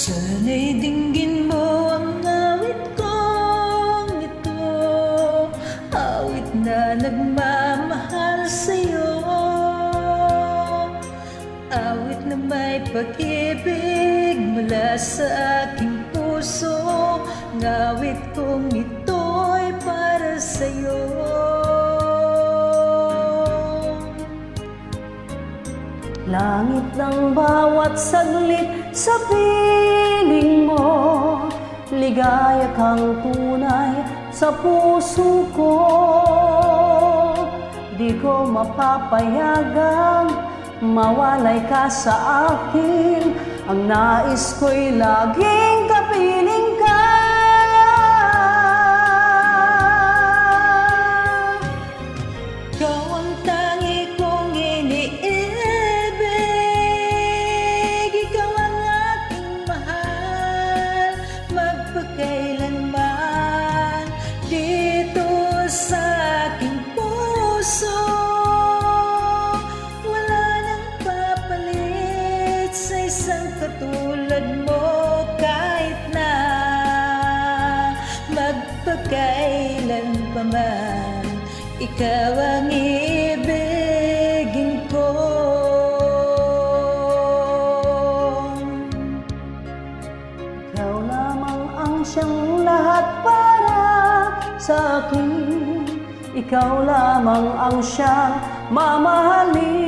Sana'y dinggin mo ang awit kong ito, awit na nagmamahal sa'yo, awit na may pag-ibig mula sa aking puso. Ang awit kong ito'y para sa'yo. Langit ng bawat saglit sa piling mo, ligaya kang tunay sa puso ko. Di ko mapapayagang mawalay ka sa akin, ang nais ko'y laging kapiling ka. Ikaw ang tangi kong iniibig, ikaw ang aking mahal, magpakailanman dito sa aking puso. Wala nang papalit sa isang katulad mo, kahit na magpakailan pa man, ikaw ang ibigin ko. Ikaw lamang ang siyang lahat para sa akin, ikaw lamang ang siyang mamahalin.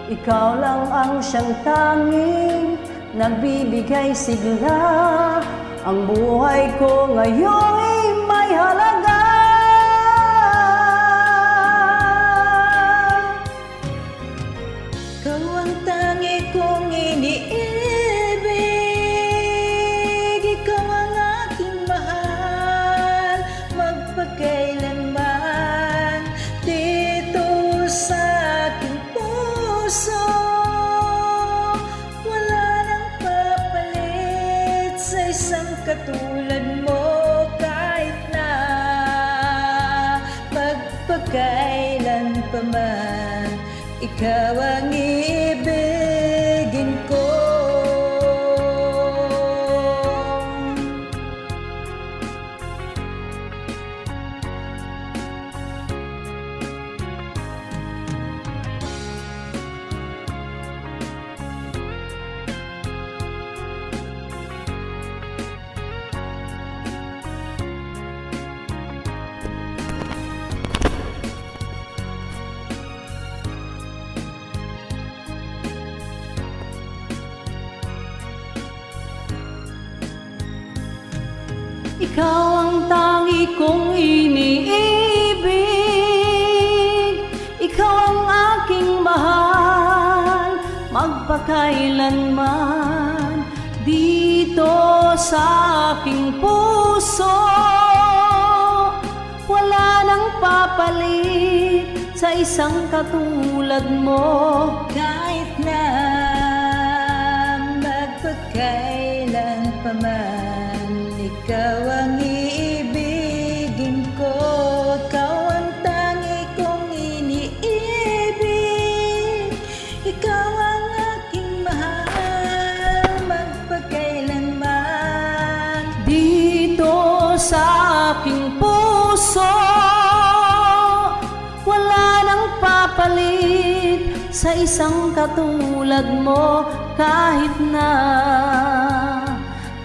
Ikaw lang ang siyang tanging nagbibigay sigla, ang buhay ko ngayon'y may halaga. Ikaw ang tangi kong iniibig, ikaw ang aking mahal, magpakailanman dito sa aking puso. Wala nang papalit sa isang katulad mo, kahit na magpakailan pa man, ikaw ang ibigin ko. Ikaw ang tangi kong iniibig, ikaw ang aking mahal, magpakailanman dito sa aking puso. Wala nang papalit sa isang katulad mo, Kahit na magpakailan pa man, ikaw ang iibigin ko. Ikaw ang tangi kong iniibig, ikaw ang aking mahal, magpakailanman dito sa aking puso. Wala nang papalit sa isang katulad mo, kahit na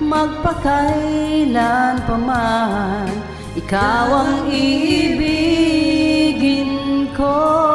magpakailan pa man, ikaw ang iibigin ko.